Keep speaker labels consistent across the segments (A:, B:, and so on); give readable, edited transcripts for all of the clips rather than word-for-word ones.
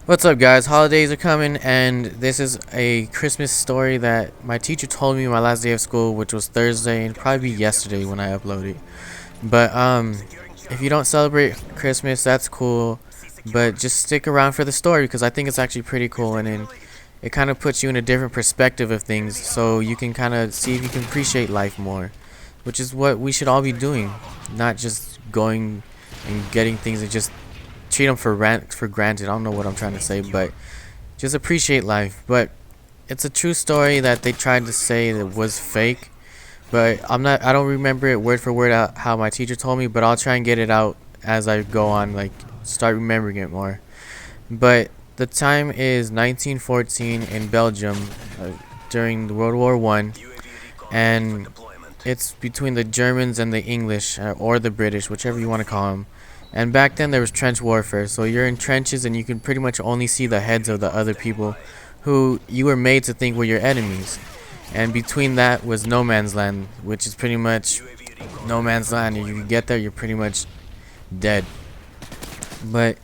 A: What's up, guys? Holidays are coming, and this is a Christmas story that my teacher told me my last day of school, which was Thursday, and probably yesterday when I uploaded. But if you don't celebrate Christmas, that's cool. But just stick around for the story because I think it's actually pretty cool, and then it kind of puts you in a different perspective of things, so you can kind of see if you can appreciate life more, which is what we should all be doing, not just going and getting things and just treat them for granted. I don't know what I'm trying to say, but just appreciate life. But it's a true story that they tried to say that was fake, but I don't remember it word for word how my teacher told me, but I'll try and get it out as I go on, like start remembering it more. But the time is 1914 in Belgium, during World War One, and it's between the Germans and the English, or the British, whichever you want to call them. And back then there was trench warfare, so you're in trenches and you can pretty much only see the heads of the other people who you were made to think were your enemies. And between that was no man's land, which is pretty much no man's land. If you get there, you're pretty much dead. But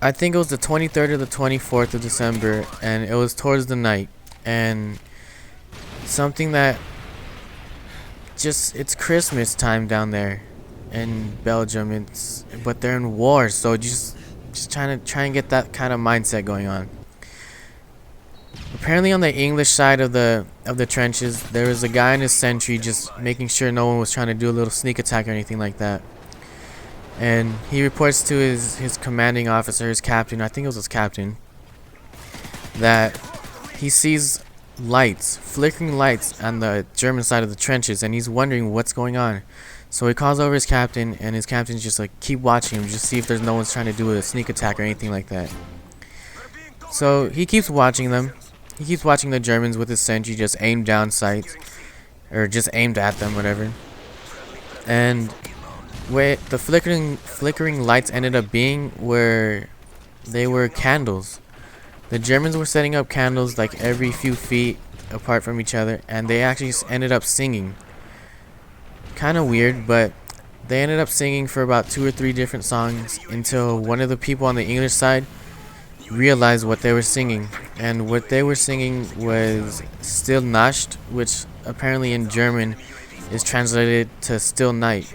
A: I think it was the 23rd or the 24th of December, and it was towards the night. And something that it's Christmas time down there in Belgium. But they're in war, so just trying to get that kind of mindset going on. Apparently, on the English side of the trenches, there was a guy in his sentry just making sure no one was trying to do a little sneak attack or anything like that. And he reports to his commanding officer, his captain, I think it was his captain, that he sees flickering lights on the German side of the trenches, and he's wondering what's going on. So he calls over his captain, and his captain's just like, keep watching him, just see if there's no one's trying to do a sneak attack or anything like that. So he keeps watching them. He keeps watching the Germans with his sentry just aimed down sights, or just aimed at them, whatever. And where the flickering lights ended up being where they were candles. The Germans were setting up candles like every few feet apart from each other, and they actually ended up singing. Kind of weird, but they ended up singing for about 2 or 3 different songs until one of the people on the English side realized what they were singing. And what they were singing was Still Nacht, which apparently in German is translated to Still Night.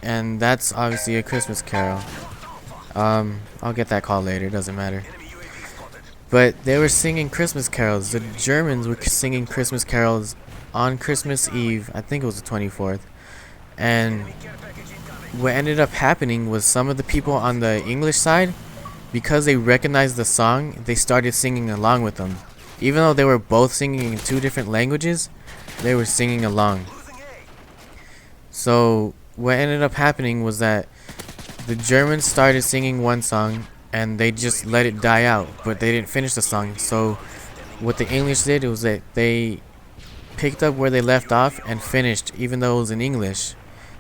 A: And that's obviously a Christmas carol. I'll get that call later, doesn't matter. But they were singing Christmas carols. The Germans were singing Christmas carols on Christmas Eve. I think it was the 24th. And what ended up happening was some of the people on the English side, because they recognized the song, they started singing along with them. Even though they were both singing in 2 different languages, they were singing along. So what ended up happening was that the Germans started singing one song, and they just let it die out, but they didn't finish the song. So what the English did was that they picked up where they left off and finished, even though it was in English.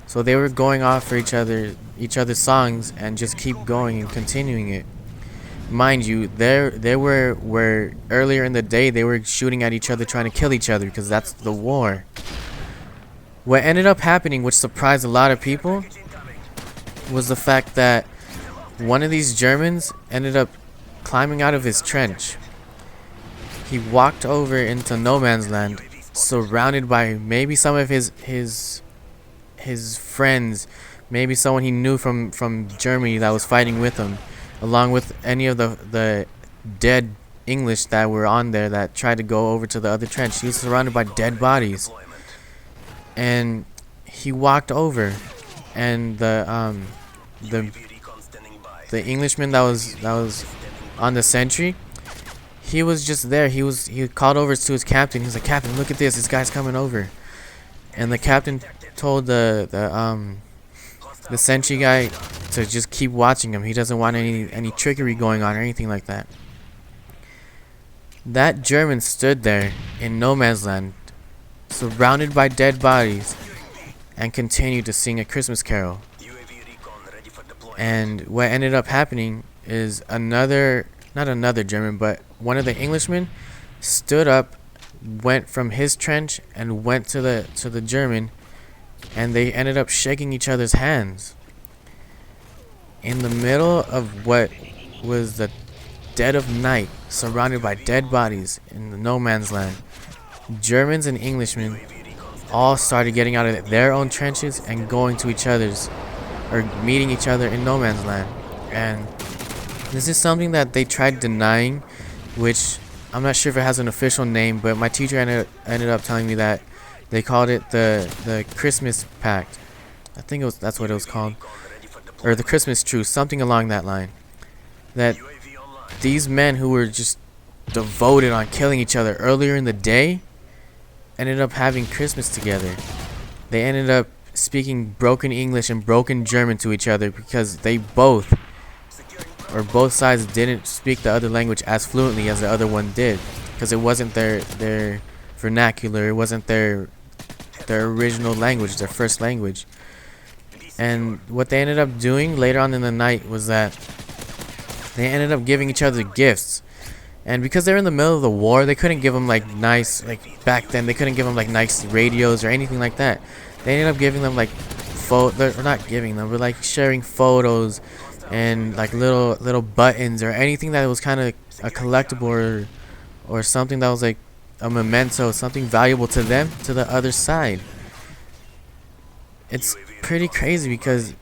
A: So they were going off for each other's songs and just keep going and continuing it. Mind you, they were earlier in the day they were shooting at each other, trying to kill each other, because that's the war. What ended up happening, which surprised a lot of people, was the fact that one of these Germans ended up climbing out of his trench. He walked over into no man's land, surrounded by maybe some of his friends, maybe someone he knew from Germany that was fighting with him, along with any of the dead English that were on there that tried to go over to the other trench. He was surrounded by dead bodies. And he walked over, and the Englishman that was on the sentry, he was just there. He called over to his captain. He's like, "Captain, look at this guy's coming over." And the captain told the sentry guy to just keep watching him. He doesn't want any trickery going on or anything like that. That German stood there in no man's land, surrounded by dead bodies, and continued to sing a Christmas carol. And what ended up happening is not another German, but one of the Englishmen stood up, went from his trench and went to the German, and they ended up shaking each other's hands. In the middle of what was the dead of night, surrounded by dead bodies in the no man's land, Germans and Englishmen all started getting out of their own trenches and going to each other's, or meeting each other in no man's land. And this is something that they tried denying, which I'm not sure if it has an official name, but my teacher ended up telling me that they called it the Christmas Pact. I think that's what it was called, or the Christmas Truce, something along that line. That these men who were just devoted on killing each other earlier in the day ended up having Christmas together. They ended up speaking broken English and broken German to each other because they both sides didn't speak the other language as fluently as the other one did, because it wasn't their vernacular, it wasn't their original language, their first language. And what they ended up doing later on in the night was that they ended up giving each other gifts. And because they're in the middle of the war, they couldn't give them like nice, like back then they couldn't give them like nice radios or anything like that. They ended up giving them like not giving them, but like sharing photos and like little buttons or anything that was kind of a collectible or something that was like a memento, something valuable to them, to the other side. It's pretty crazy because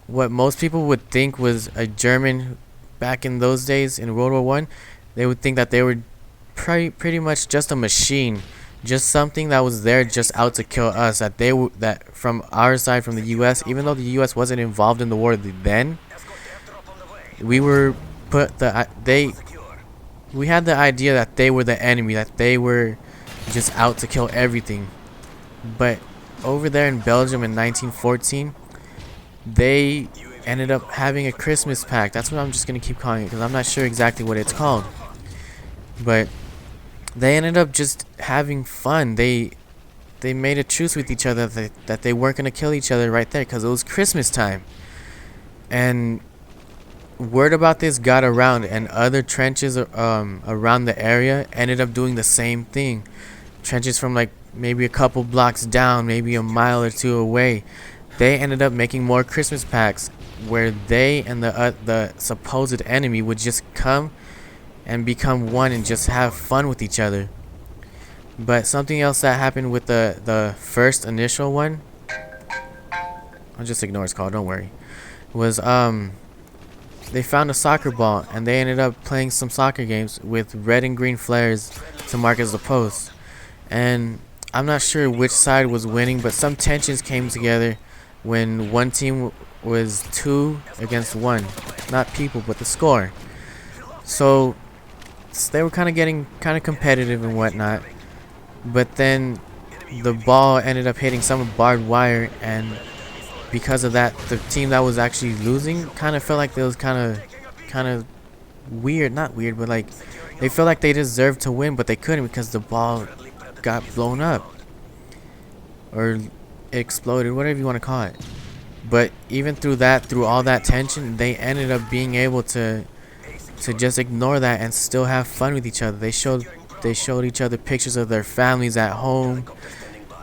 A: what most people would think was a German back in those days in World War One, they would think that they were pretty much just a machine, just something that was there just out to kill us. That from our side, from the U.S., even though the U.S. wasn't involved in the war then, we were we had the idea that they were the enemy, that they were just out to kill everything. But over there in Belgium in 1914, they ended up having a Christmas pact. That's what I'm just gonna keep calling it because I'm not sure exactly what it's called. But they ended up just having fun. They made a truce with each other that they weren't gonna kill each other right there because it was Christmas time. And word about this got around, and other trenches around the area ended up doing the same thing. Trenches from like maybe a couple blocks down, maybe a mile or two away, they ended up making more Christmas packs where they and the supposed enemy would just come and become one and just have fun with each other. But something else that happened with the first initial one, I'll just ignore its call, don't worry, was they found a soccer ball and they ended up playing some soccer games with red and green flares to mark as the post. And I'm not sure which side was winning, but some tensions came together when one team was 2 against 1. Not people, but the score. So they were kind of getting competitive and whatnot. But then the ball ended up hitting some barbed wire, and because of that, the team that was actually losing kind of felt like it was kind of weird. Not weird, but like they felt like they deserved to win, but they couldn't because the ball got blown up or exploded, whatever you want to call it. But even through all that tension, they ended up being able to just ignore that and still have fun with each other. They showed each other pictures of their families at home.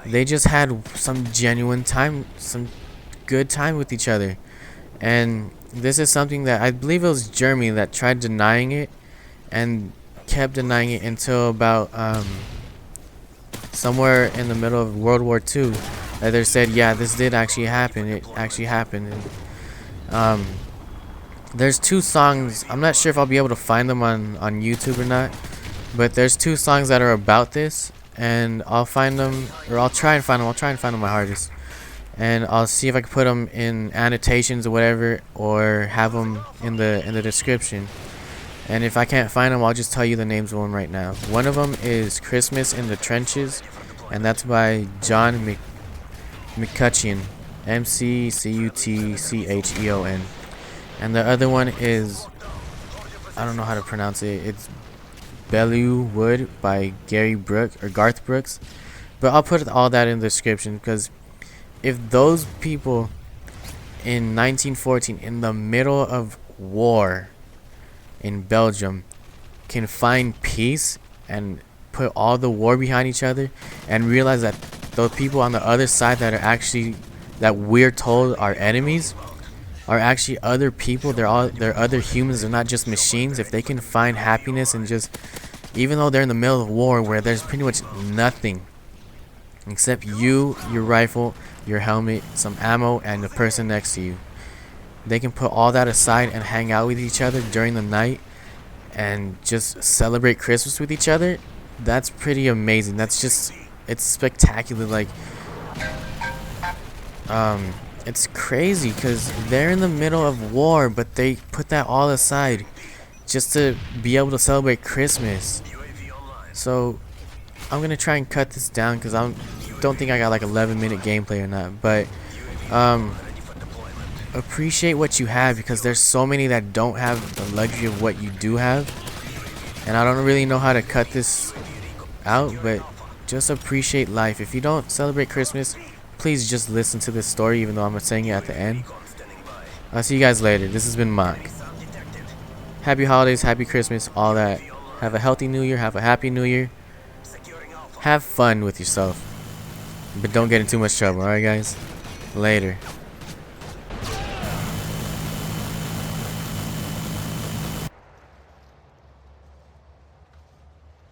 A: They just had some genuine time, some good time with each other. And this is something that I believe it was Germany that tried denying it and kept denying it until about somewhere in the middle of World War II, that they said, yeah, this did actually happen. It actually happened. And there's 2 songs. I'm not sure if I'll be able to find them on YouTube or not, but there's 2 songs that are about this, and I'll find them, or I'll try and find them. I'll try and find them my hardest, and I'll see if I can put them in annotations or whatever, or have them in the description. And if I can't find them, I'll just tell you the names of them right now. One of them is Christmas in the Trenches, and that's by John McCutcheon, McCutcheon. And the other one is, I don't know how to pronounce it. It's Belleau Wood by Garth Brooks. But I'll put all that in the description, because if those people in 1914, in the middle of war in Belgium, can find peace and put all the war behind each other and realize that those people on the other side that we're told are enemies are actually other people. They're other humans. They're not just machines. If they can find happiness and just, even though they're in the middle of war where there's pretty much nothing except you, your rifle, your helmet, some ammo, and the person next to you, they can put all that aside and hang out with each other during the night and just celebrate Christmas with each other. That's pretty amazing. That's just, it's spectacular. Like, it's crazy because they're in the middle of war, but they put that all aside just to be able to celebrate Christmas. So I'm gonna try and cut this down because I don't think I got like 11-minute gameplay or not, but appreciate what you have, because there's so many that don't have the luxury of what you do have, and I don't really know how to cut this out, but just appreciate life. If you don't celebrate Christmas, please just listen to this story, even though I'm saying it at the end. I'll see you guys later. This has been Mocx. Happy holidays, happy Christmas, all that. Have a healthy new year, have a happy new year. Have fun with yourself, but don't get in too much trouble, alright guys? Later.